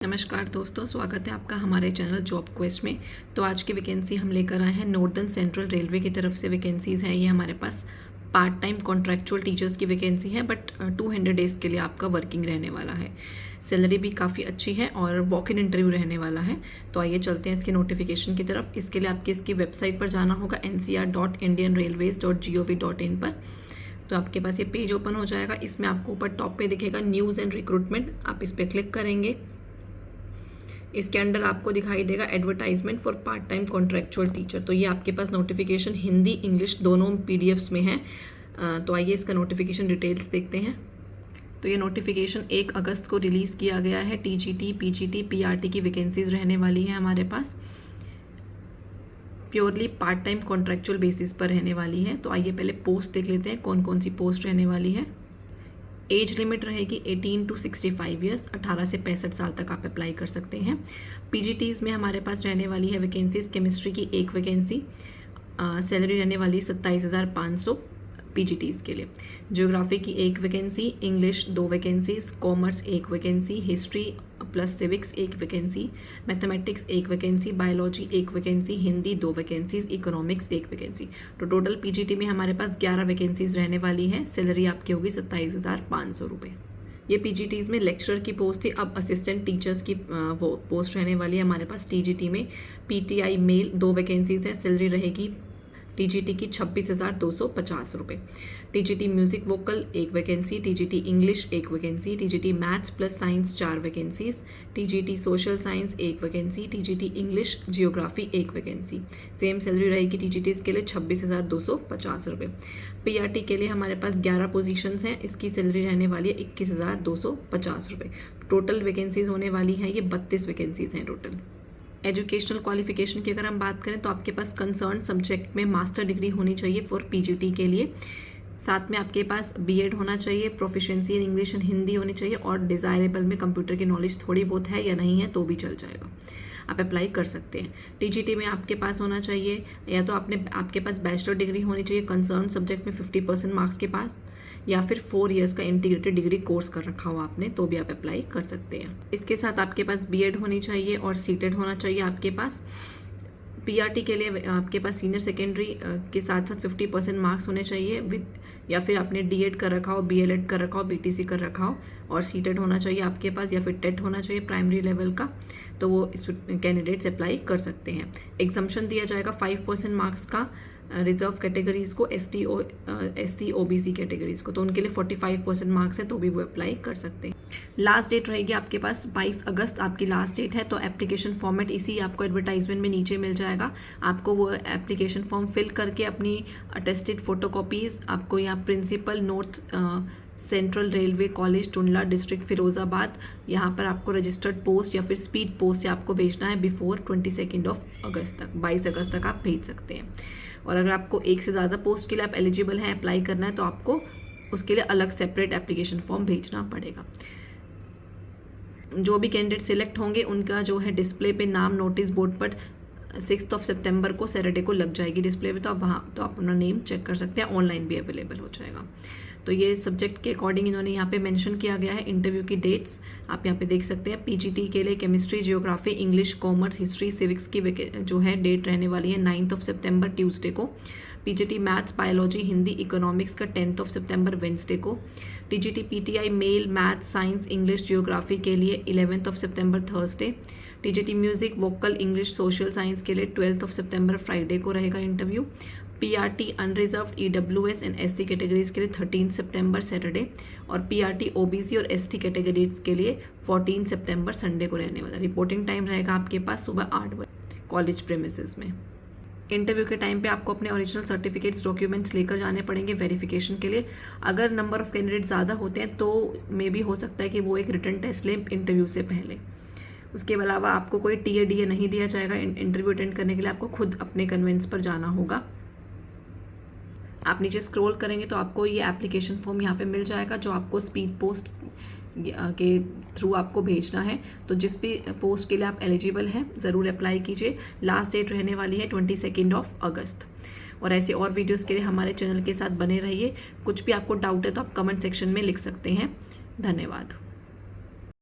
नमस्कार दोस्तों, स्वागत है आपका हमारे चैनल जॉब क्वेस्ट में। तो आज की वैकेंसी हम लेकर आए हैं नॉर्दर्न सेंट्रल रेलवे की तरफ से वैकेंसीज़ हैं। ये हमारे पास पार्ट टाइम कॉन्ट्रैक्चुअल टीचर्स की वैकेंसी है, बट 200 डेज़ के लिए आपका वर्किंग रहने वाला है। सैलरी भी काफ़ी अच्छी है और वॉक इन इंटरव्यू रहने वाला है। तो आइए चलते हैं इसके नोटिफिकेशन की तरफ। इसके लिए आपके इसकी वेबसाइट पर जाना होगा ncr.indianrailways.gov.in पर। तो आपके पास ये पेज ओपन हो जाएगा। इसमें आपको ऊपर टॉप पे दिखेगा न्यूज़ एंड रिक्रूटमेंट, आप इस पर क्लिक करेंगे। इसके अंडर आपको दिखाई देगा advertisement for part time contractual teacher. तो ये आपके पास नोटिफिकेशन हिंदी इंग्लिश दोनों पीडीएफ्स में है। तो आइए इसका नोटिफिकेशन डिटेल्स देखते हैं। तो ये नोटिफिकेशन 1 अगस्त को रिलीज़ किया गया है। टीजीटी पीजीटी पीआरटी की वैकेंसीज रहने वाली है हमारे पास। Purely part time contractual basis पर रहने वाली है। तो आइए पहले पोस्ट देख लेते हैं कौन कौन सी पोस्ट रहने वाली है। एज लिमिट रहेगी 18 to 65 ईयर्स, 18 से 65 साल तक आप अप्लाई कर सकते हैं। पीजीटीज़ में हमारे पास रहने वाली है वैकेंसीज। केमिस्ट्री की एक वैकेंसी, सैलरी रहने वाली 27,500 पीजीटीज़ के लिए। ज्योग्राफी की एक vacancy, English 2 vacancies, commerce 1 vacancy, history plus civics 1 vacancy, mathematics 1 vacancy, biology 1 vacancy, Hindi 2 vacancies, economics 1 vacancy. तो टोटल पीजीटी में हमारे पास 11 वैकेंसीज रहने वाली हैं। सैलरी आपकी होगी 27,500 रुपये। ये पीजीटीज़ में लेक्चरर की पोस्ट थी, अब असिस्टेंट टीचर्स की वो पोस्ट रहने वाली है हमारे पास। टीजीटी में पीटीआई मेल 2 वैकेंसीज हैं। सैलरी रहेगी टीजीटी की 26,250 रुपये। TGT music vocal 1 vacancy, TGT English 1 vacancy, TGT maths plus science 4 vacancies, TGT social science 1 vacancy, TGT English geography 1 vacancy. Same salary रहेगी टीजीटीज़ के लिए 26,250 रुपये। पीआरटी के लिए हमारे पास 11 पोजीशंस हैं। इसकी सैलरी रहने वाली है 21,250 रुपये। टोटल वैकेंसीज होने वाली हैं ये 32 वैकेंसीज हैं टोटल। एजुकेशनल क्वालिफिकेशन की अगर हम बात करें तो आपके पास कंसर्न सब्जेक्ट में मास्टर डिग्री होनी चाहिए फॉर पीजीटी के लिए। साथ में आपके पास बीएड होना चाहिए, proficiency in English and Hindi होनी चाहिए, और डिज़ायरेबल में कंप्यूटर की नॉलेज थोड़ी बहुत है या नहीं है तो भी चल जाएगा, आप अप्लाई कर सकते हैं। टीजीटी में आपके पास होना चाहिए या तो आपके पास बैचलर डिग्री होनी चाहिए कंसर्न सब्जेक्ट में 50% मार्क्स के पास, या फिर 4 इयर्स का इंटीग्रेटेड डिग्री कोर्स कर रखा हो आपने तो भी आप अप्लाई कर सकते हैं। इसके साथ आपके पास बीएड होनी चाहिए और सीटेड होना चाहिए आपके पास। पीआरटी के लिए आपके पास सीनियर सेकेंडरी के साथ साथ 50% मार्क्स होने चाहिए विद, या फिर आपने डीएड कर रखा हो, बीएलएड कर रखा हो, बीटीसी कर रखा हो, और सीटेड होना चाहिए आपके पास, या फिर टेट होना चाहिए प्राइमरी लेवल का। तो वो कैंडिडेट्स अप्लाई कर सकते हैं। एग्जम्पशन दिया जाएगा 5% मार्क्स का रिजर्व कैटेगरीज को, एससी ओबीसी कैटेगरीज को, तो उनके लिए 45% मार्क्स है तो भी वो अप्लाई कर सकते हैं। लास्ट डेट रहेगी आपके पास 22 अगस्त आपकी लास्ट डेट है। तो एप्लीकेशन फॉर्मेट इसी आपको एडवर्टाइजमेंट में नीचे मिल जाएगा। आपको वो एप्लीकेशन फॉर्म फिल करके अपनी अटेस्टेड फोटोकॉपीज़ आपको यहाँ principal north central railway college Tundla district Firozabad, यहाँ पर आपको रजिस्टर्ड पोस्ट या फिर स्पीड पोस्ट से आपको भेजना है बिफोर 22 अगस्त तक। 22 अगस्त तक आप भेज सकते हैं। और अगर आपको एक से ज़्यादा पोस्ट के लिए आप एलिजिबल हैं, अप्लाई करना है, तो आपको उसके लिए अलग सेपरेट एप्लीकेशन फॉर्म भेजना पड़ेगा। जो भी कैंडिडेट सिलेक्ट होंगे उनका जो है डिस्प्ले पे नाम नोटिस बोर्ड पर 6 सितंबर को सैटरडे को लग जाएगी डिस्प्ले पे, तो आप वहाँ तो आप अपना नेम चेक कर सकते हैं। ऑनलाइन भी अवेलेबल हो जाएगा। तो ये सब्जेक्ट के अकॉर्डिंग इन्होंने यहाँ पे मेंशन किया गया है। इंटरव्यू की डेट्स आप यहाँ पे देख सकते हैं। पीजीटी के लिए chemistry geography English commerce history civics की जो है डेट रहने वाली है 9 सितंबर ट्यूसडे को। PGT maths biology Hindi economics का 10 सितंबर वेंसडे को। TGT PTI male maths science English geography के लिए 11 सितंबर Thursday. TGT music vocal English social science के लिए 12 सितंबर फ्राइडे को रहेगा interview. PRT unreserved EWS and SC categories के लिए 13 सितंबर सैटरडे, और पीआरटी ओबीसी और एसटी कैटेगरीज के लिए 14 सितंबर संडे को रहने वाला। रिपोर्टिंग टाइम रहेगा आपके पास सुबह 8 बजे कॉलेज प्रेमिसेस में। इंटरव्यू के टाइम पे आपको अपने ओरिजिनल सर्टिफिकेट्स डॉक्यूमेंट्स लेकर जाने पड़ेंगे वेरिफिकेशन के लिए। अगर नंबर ऑफ कैंडिडेट ज़्यादा होते हैं तो मे भी हो सकता है कि वो एक रिटन टेस्ट लें इंटरव्यू से पहले। उसके अलावा आपको कोई टीए डीए नहीं दिया जाएगा। इंटरव्यू अटेंड करने के लिए आपको खुद अपने कन्वेंस पर जाना होगा। आप नीचे स्क्रॉल करेंगे तो आपको ये एप्लीकेशन फॉर्म यहाँ पे मिल जाएगा जो आपको स्पीड पोस्ट के थ्रू आपको भेजना है। तो जिस भी पोस्ट के लिए आप एलिजिबल हैं ज़रूर अप्लाई कीजिए। लास्ट डेट रहने वाली है 22 अगस्त। और ऐसे और वीडियोस के लिए हमारे चैनल के साथ बने रहिए। कुछ भी आपको डाउट है तो आप कमेंट सेक्शन में लिख सकते हैं। धन्यवाद।